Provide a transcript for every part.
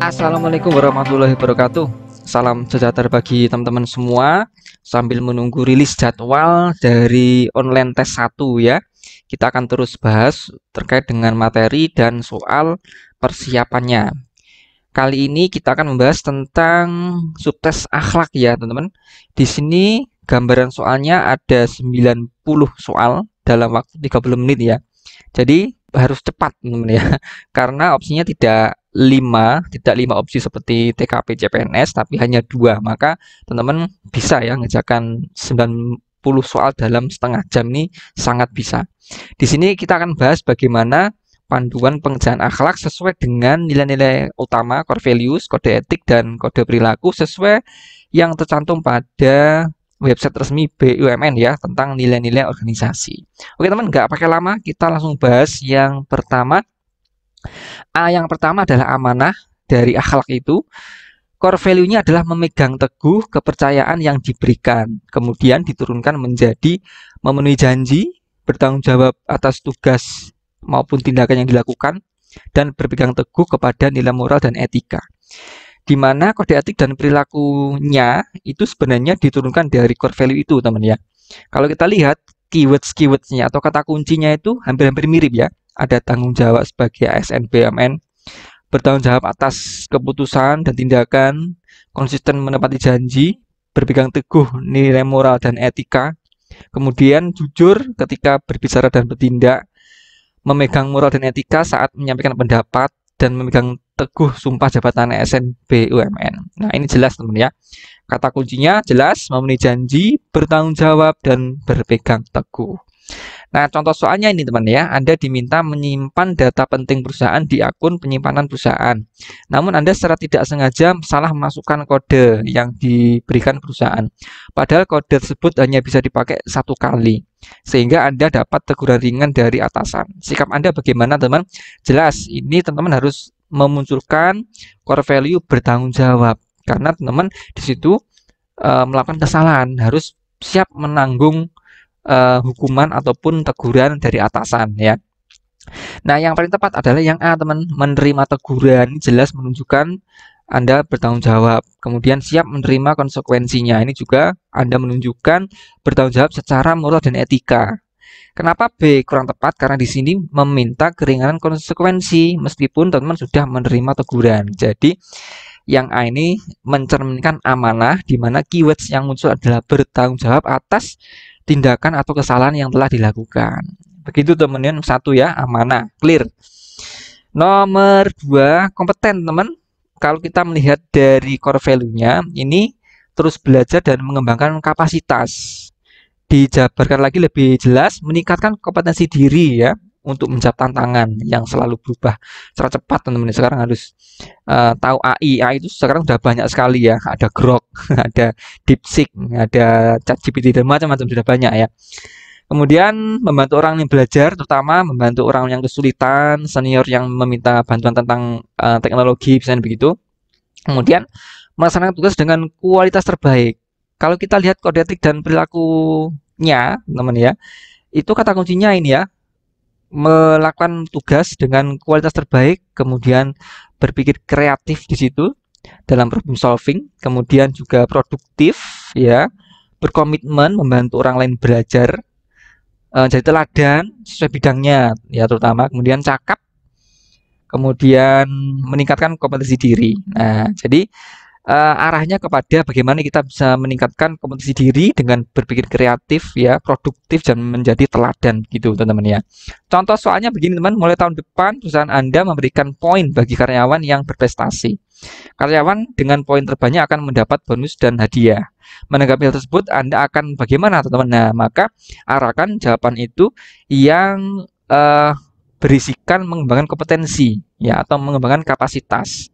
Assalamualaikum warahmatullahi wabarakatuh. Salam sejahtera bagi teman-teman semua. Sambil menunggu rilis jadwal dari online tes 1 ya, kita akan terus bahas terkait dengan materi dan soal persiapannya. Kali ini kita akan membahas tentang subtes akhlak ya, teman-teman. Di sini gambaran soalnya ada 90 soal dalam waktu 30 menit ya. Jadi harus cepat teman-teman ya. Karena opsinya tidak 5 opsi seperti TKP CPNS, tapi hanya 2. Maka teman-teman bisa ya ngerjakan 90 soal dalam setengah jam, ini sangat bisa. Di sini kita akan bahas bagaimana panduan pengerjaan akhlak sesuai dengan nilai-nilai utama, core values, kode etik, dan kode perilaku sesuai yang tercantum pada website resmi BUMN ya, tentang nilai-nilai organisasi. Oke teman, nggak pakai lama, kita langsung bahas yang pertama. Yang pertama adalah amanah dari akhlak itu. Core value-nya adalah memegang teguh kepercayaan yang diberikan, kemudian diturunkan menjadi memenuhi janji, bertanggung jawab atas tugas maupun tindakan yang dilakukan, dan berpegang teguh kepada nilai moral dan etika. Di mana kode etik dan perilakunya itu sebenarnya diturunkan dari core value itu, teman ya. Kalau kita lihat keywords-nya atau kata kuncinya itu hampir-hampir mirip ya. Ada tanggung jawab sebagai ASN BUMN, bertanggung jawab atas keputusan dan tindakan, konsisten menepati janji, berpegang teguh nilai moral dan etika, kemudian jujur ketika berbicara dan bertindak, memegang moral dan etika saat menyampaikan pendapat, dan memegang teguh sumpah jabatan ASN BUMN. Nah, ini jelas teman ya. Kata kuncinya jelas, memenuhi janji, bertanggung jawab, dan berpegang teguh. Nah, contoh soalnya ini teman ya, Anda diminta menyimpan data penting perusahaan di akun penyimpanan perusahaan. Namun Anda secara tidak sengaja salah memasukkan kode yang diberikan perusahaan. Padahal kode tersebut hanya bisa dipakai 1 kali. Sehingga Anda dapat teguran ringan dari atasan. Sikap Anda bagaimana teman? Jelas, ini teman-teman harus memunculkan core value bertanggung jawab. Karena teman-teman di situ melakukan kesalahan, harus siap menanggung hukuman ataupun teguran dari atasan ya. Nah, yang paling tepat adalah yang A teman, menerima teguran. Jelas menunjukkan Anda bertanggung jawab, kemudian siap menerima konsekuensinya. Ini juga Anda menunjukkan bertanggung jawab secara moral dan etika. Kenapa B kurang tepat? Karena di sini meminta keringanan konsekuensi meskipun teman-teman sudah menerima teguran. Jadi yang A ini mencerminkan amanah, di mana keywords yang muncul adalah bertanggung jawab atas tindakan atau kesalahan yang telah dilakukan. Begitu teman-teman, 1 ya, amanah, clear. Nomor 2, kompeten teman. Kalau kita melihat dari core value-nya, ini terus belajar dan mengembangkan kapasitas. Dijabarkan lagi lebih jelas, meningkatkan kompetensi diri ya, untuk menjawab tantangan yang selalu berubah secara cepat teman-teman. Sekarang harus tahu AI itu sekarang udah banyak sekali ya, ada Grok, ada DeepSeek, ada ChatGPT, dan macam-macam sudah banyak ya. Kemudian membantu orang yang belajar, terutama membantu orang yang kesulitan, senior yang meminta bantuan tentang teknologi, misalnya begitu. Kemudian melaksanakan tugas dengan kualitas terbaik. Kalau kita lihat kode etik dan perilakunya, teman-teman ya, itu kata kuncinya ini ya, melakukan tugas dengan kualitas terbaik, kemudian berpikir kreatif di situ dalam problem solving, kemudian juga produktif ya, berkomitmen membantu orang lain belajar, jadi teladan sesuai bidangnya ya terutama, kemudian cakap, kemudian meningkatkan kompetensi diri. Nah, jadi arahnya kepada bagaimana kita bisa meningkatkan kompetensi diri dengan berpikir kreatif ya, produktif, dan menjadi teladan gitu teman-teman ya. Contoh soalnya begini teman, mulai tahun depan perusahaan Anda memberikan poin bagi karyawan yang berprestasi. Karyawan dengan poin terbanyak akan mendapat bonus dan hadiah. Menanggapi hal tersebut, Anda akan bagaimana teman-teman? Nah, maka arahkan jawaban itu yang berisikan mengembangkan kompetensi ya, atau mengembangkan kapasitas.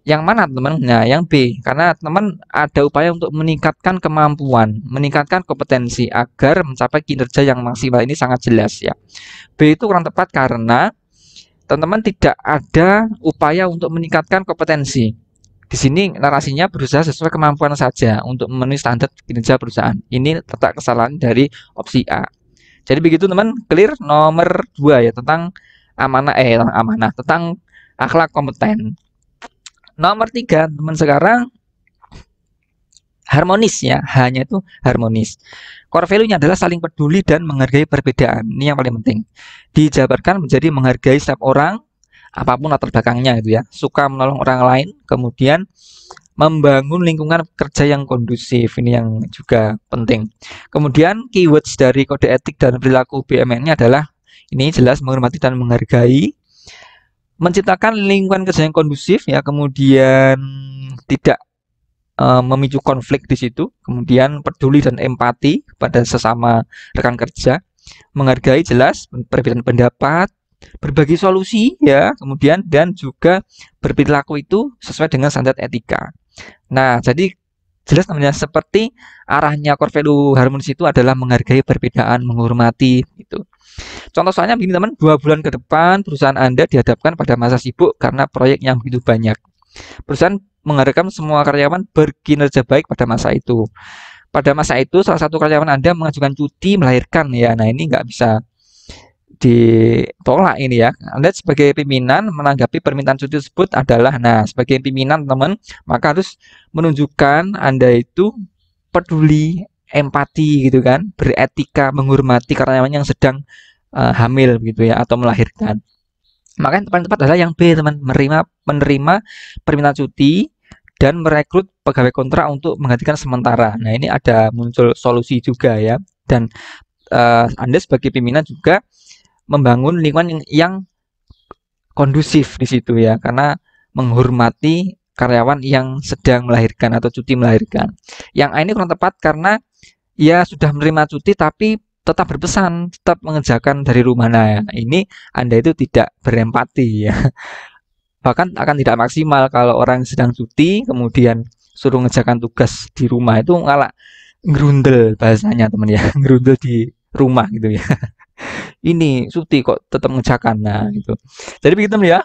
Yang mana teman? Nah, yang B, karena teman ada upaya untuk meningkatkan kemampuan, meningkatkan kompetensi agar mencapai kinerja yang maksimal. Ini sangat jelas ya. B itu kurang tepat karena teman-teman tidak ada upaya untuk meningkatkan kompetensi. Di sini narasinya berusaha sesuai kemampuan saja untuk memenuhi standar kinerja perusahaan. Ini terdapat kesalahan dari opsi A. Jadi begitu teman, clear. Nomor 2 ya, tentang amanah tentang akhlak kompeten. Nomor 3, teman sekarang harmonis ya, hanya itu harmonis. Core value-nya adalah saling peduli dan menghargai perbedaan. Ini yang paling penting. Dijabarkan menjadi menghargai setiap orang, apapun latar belakangnya gitu ya. Suka menolong orang lain, kemudian membangun lingkungan kerja yang kondusif. Ini yang juga penting. Kemudian keywords dari kode etik dan perilaku BUMN-nya adalah ini jelas menghormati dan menghargai, menciptakan lingkungan kerja yang kondusif ya, kemudian tidak memicu konflik di situ, kemudian peduli dan empati kepada sesama rekan kerja, menghargai jelas perbedaan pendapat, berbagi solusi ya, kemudian dan juga berperilaku itu sesuai dengan standar etika. Nah, jadi jelas namanya seperti arahnya core value harmonis itu adalah menghargai perbedaan, menghormati itu. Contoh soalnya begini teman, 2 bulan ke depan perusahaan Anda dihadapkan pada masa sibuk karena proyek yang begitu banyak. Perusahaan mengharapkan semua karyawan berkinerja baik pada masa itu. Pada masa itu salah satu karyawan Anda mengajukan cuti melahirkan ya. Nah, ini nggak bisa ditolak ini ya. Anda sebagai pimpinan menanggapi permintaan cuti tersebut adalah, nah sebagai pimpinan teman, maka harus menunjukkan Anda itu peduli, empati gitu kan, beretika, menghormati karyawan yang sedang hamil gitu ya atau melahirkan. Maka yang paling tepat adalah yang B teman, menerima permintaan cuti dan merekrut pegawai kontrak untuk menggantikan sementara. Nah, ini ada muncul solusi juga ya. Dan Anda sebagai pimpinan juga membangun lingkungan yang kondusif di situ ya, karena menghormati karyawan yang sedang melahirkan atau cuti melahirkan. Yang A ini kurang tepat karena ya sudah menerima cuti tapi tetap berpesan, tetap mengerjakan dari rumah. Nah, ini Anda itu tidak berempati ya. Bahkan akan tidak maksimal kalau orang sedang cuti kemudian suruh ngerjakan tugas di rumah, itu malah ngerundel bahasanya teman ya, ngerundel di rumah gitu ya. Ini cuti kok tetap mengerjakan, nah gitu. Jadi begitu ya,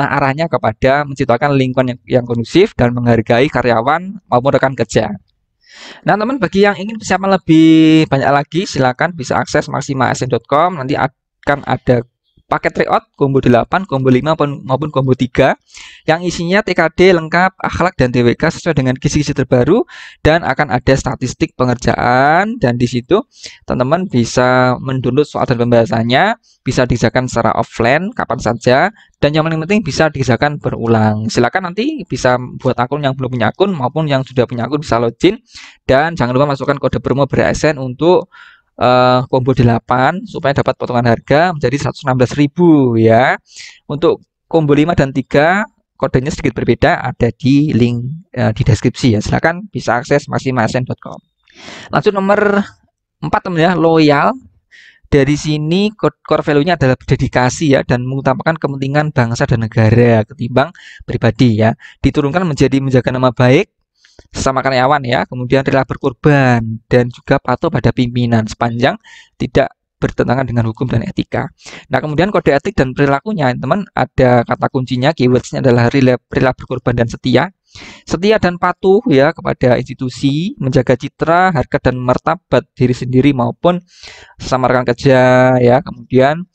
arahnya kepada menciptakan lingkungan yang kondusif dan menghargai karyawan maupun rekan kerja. Nah teman, bagi yang ingin persiapan lebih banyak lagi silakan bisa akses maximasn.com. Nanti akan ada paket tryout combo 8, combo 5 maupun combo 3 yang isinya TKD lengkap, akhlak dan TWK sesuai dengan kisi-kisi terbaru, dan akan ada statistik pengerjaan, dan di situ teman-teman bisa mendownload soal dan pembahasannya, bisa dikerjakan secara offline kapan saja, dan yang paling penting bisa dikerjakan berulang. Silakan nanti bisa buat akun yang belum punya akun maupun yang sudah punya akun bisa login, dan jangan lupa masukkan kode promo BRASN untuk combo 8 supaya dapat potongan harga menjadi 116.000 ya. Untuk combo 5 dan 3 kodenya sedikit berbeda, ada di link di deskripsi ya. Silakan bisa akses maximasn.com. Lanjut nomor 4 teman ya, loyal. Dari sini core value-nya adalah berdedikasi ya, dan mengutamakan kepentingan bangsa dan negara ketimbang pribadi ya. Diturunkan menjadi menjaga nama baik sesama karyawan ya, kemudian rela berkorban dan juga patuh pada pimpinan sepanjang tidak bertentangan dengan hukum dan etika. Nah, kemudian kode etik dan perilakunya, teman, ada kata kuncinya, keywordsnya adalah rela berkorban dan setia. Setia dan patuh ya kepada institusi, menjaga citra, harga dan martabat diri sendiri maupun sesama rekan kerja ya. Kemudian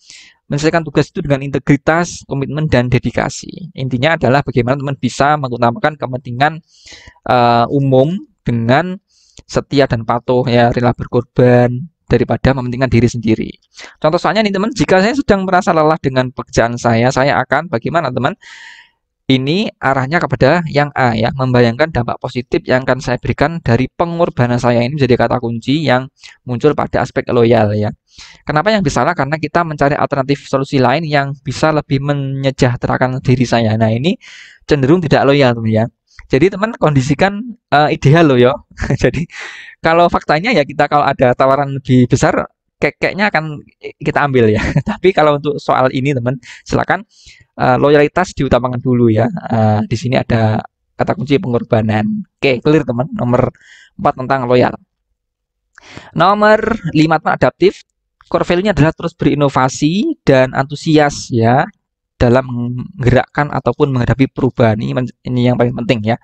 menyelesaikan tugas itu dengan integritas, komitmen, dan dedikasi. Intinya adalah bagaimana teman bisa mengutamakan kepentingan umum dengan setia dan patuh ya, rela berkorban daripada mementingkan diri sendiri. Contoh soalnya nih teman, jika saya sedang merasa lelah dengan pekerjaan saya akan bagaimana teman? Ini arahnya kepada yang A ya, membayangkan dampak positif yang akan saya berikan dari pengorbanan saya. Ini menjadi kata kunci yang muncul pada aspek loyal ya. Kenapa yang bisa salah? Karena kita mencari alternatif solusi lain yang bisa lebih menyejahterakan diri saya. Nah, ini cenderung tidak loyal teman ya. Jadi teman kondisikan ideal loh ya. Jadi kalau faktanya ya, kita kalau ada tawaran lebih besar kayaknya akan kita ambil ya. Tapi kalau untuk soal ini teman, silakan loyalitas diutamakan dulu ya. Di sini ada kata kunci pengorbanan. Oke, clear teman. Nomor 4 tentang loyal. Nomor 5 teman, adaptif. Core value-nya adalah terus berinovasi dan antusias ya dalam menggerakkan ataupun menghadapi perubahan. Ini yang paling penting ya.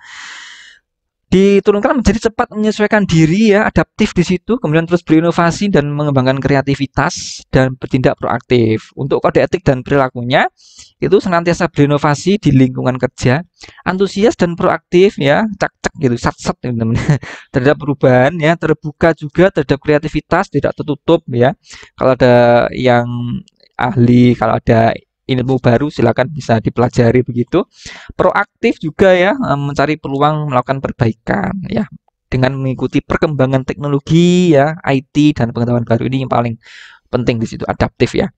diturunkan menjadi cepat menyesuaikan diri ya, adaptif di situ, kemudian terus berinovasi dan mengembangkan kreativitas dan bertindak proaktif. Untuk kode etik dan perilakunya itu senantiasa berinovasi di lingkungan kerja, antusias dan proaktif ya, cak-cak gitu, sat-sat gitu, teman. Terhadap perubahan ya, terbuka juga terhadap kreativitas, tidak tertutup ya. Kalau ada yang ahli, kalau ada ilmu baru silakan bisa dipelajari begitu. Proaktif juga ya, mencari peluang melakukan perbaikan ya dengan mengikuti perkembangan teknologi ya, IT dan pengetahuan baru ini yang paling penting di situ, adaptif ya.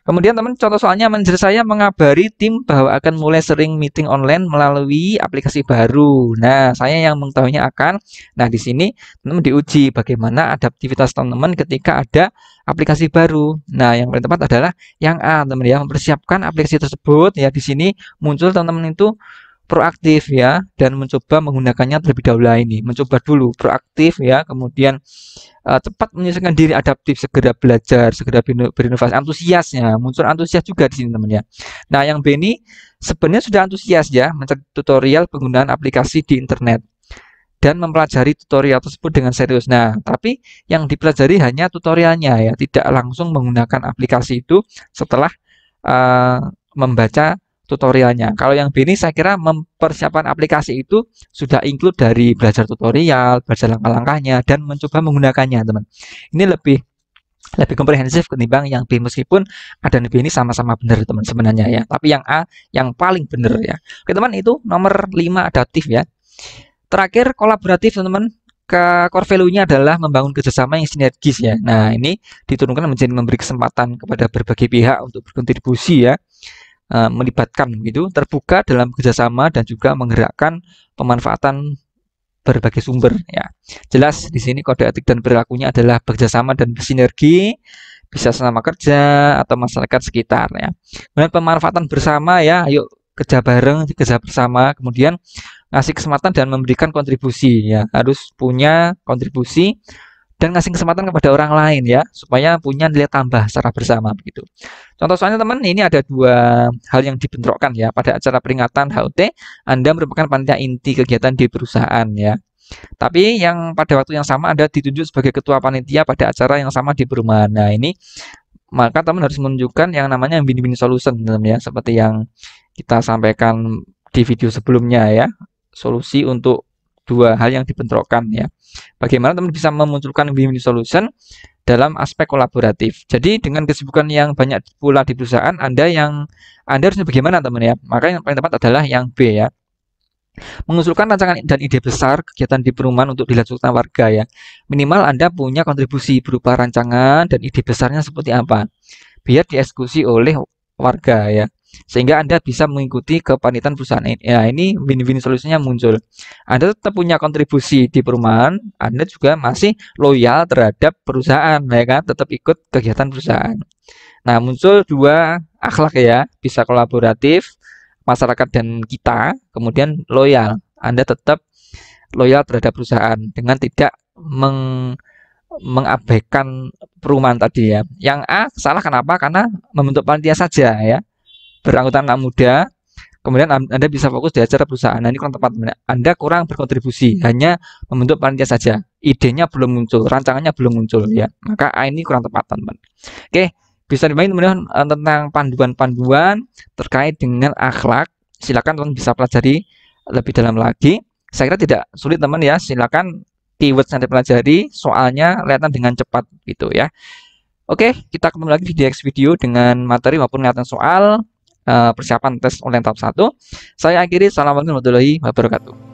Kemudian teman contoh soalnya manajer saya mengabari tim bahwa akan mulai sering meeting online melalui aplikasi baru. Nah, saya yang mengetahuinya akan. Nah, di sini teman diuji bagaimana adaptivitas teman-teman ketika ada aplikasi baru. Nah, yang paling tepat adalah yang A, teman ya, mempersiapkan aplikasi tersebut ya. Di sini muncul teman-teman itu proaktif ya dan mencoba menggunakannya terlebih dahulu ini, mencoba dulu proaktif ya, kemudian cepat menyesuaikan diri, adaptif, segera belajar, segera berinovasi, antusiasnya muncul antusias juga di sini teman ya. Nah yang B ini sebenarnya sudah antusias ya mencari tutorial penggunaan aplikasi di internet dan mempelajari tutorial tersebut dengan serius. Nah tapi yang dipelajari hanya tutorialnya ya, tidak langsung menggunakan aplikasi itu setelah membaca tutorialnya. Kalau yang B ini saya kira mempersiapkan aplikasi itu sudah include dari belajar tutorial, belajar langkah-langkahnya, dan mencoba menggunakannya, teman. Ini lebih komprehensif ketimbang yang B, meskipun ada B ini sama-sama benar, teman, sebenarnya ya. Tapi yang A yang paling benar ya. Oke, teman, itu nomor 5 adaptif ya. Terakhir kolaboratif, teman-teman. Core value-nya adalah membangun kerjasama yang sinergis ya. Nah, ini diturunkan menjadi memberi kesempatan kepada berbagai pihak untuk berkontribusi ya. Melibatkan gitu, terbuka dalam kerjasama dan juga menggerakkan pemanfaatan berbagai sumber ya. Jelas di sini kode etik dan perilakunya adalah bekerjasama dan bersinergi, bisa sesama kerja atau masyarakat sekitar ya. Kemudian pemanfaatan bersama ya, ayo kerja bareng, kerja bersama, kemudian ngasih kesempatan dan memberikan kontribusi ya, harus punya kontribusi dan ngasih kesempatan kepada orang lain ya, supaya punya nilai tambah secara bersama begitu. Contoh soalnya teman, ini ada dua hal yang dibentrokkan ya. Pada acara peringatan HUT, Anda merupakan panitia inti kegiatan di perusahaan ya. Tapi yang pada waktu yang sama Anda ditunjuk sebagai ketua panitia pada acara yang sama di perumahan. Nah ini maka teman harus menunjukkan yang namanya win-win solution teman ya, seperti yang kita sampaikan di video sebelumnya ya. Solusi untuk dua hal yang dibentrokkan ya. Bagaimana teman bisa memunculkan win-win solution dalam aspek kolaboratif. Jadi dengan kesibukan yang banyak pula di perusahaan, Anda harusnya bagaimana teman ya? Maka yang paling tepat adalah yang B ya. Mengusulkan rancangan dan ide besar kegiatan di perumahan untuk dilanjutkan warga ya. Minimal Anda punya kontribusi berupa rancangan dan ide besarnya seperti apa. Biar dieksekusi oleh warga ya, sehingga Anda bisa mengikuti kepanitan perusahaan ini. Ya, ini win-win solusinya muncul. Anda tetap punya kontribusi di perumahan, Anda juga masih loyal terhadap perusahaan, ya kan? Tetap ikut kegiatan perusahaan. Nah, muncul dua akhlak ya, bisa kolaboratif, masyarakat dan kita, kemudian loyal. Anda tetap loyal terhadap perusahaan dengan tidak mengabaikan perumahan tadi ya. Yang A salah kenapa? Karena membentuk panitia saja ya, beranggotakan anak muda, kemudian Anda bisa fokus di acara perusahaan. Nah, ini kurang tepat. Anda kurang berkontribusi, hanya membentuk panitia saja. Idenya belum muncul, rancangannya belum muncul ya. Maka A ini kurang tepat, teman-teman. Oke, bisa dimain teman-teman tentang panduan-panduan terkait dengan akhlak. Silakan teman bisa pelajari lebih dalam lagi. Saya kira tidak sulit teman ya. Silakan keyword yang dipelajari, soalnya kelihatan dengan cepat gitu ya. Oke, kita ketemu lagi di next video dengan materi maupun kelihatan soal persiapan tes online tahap 1. Saya akhiri, assalamualaikum warahmatullahi wabarakatuh.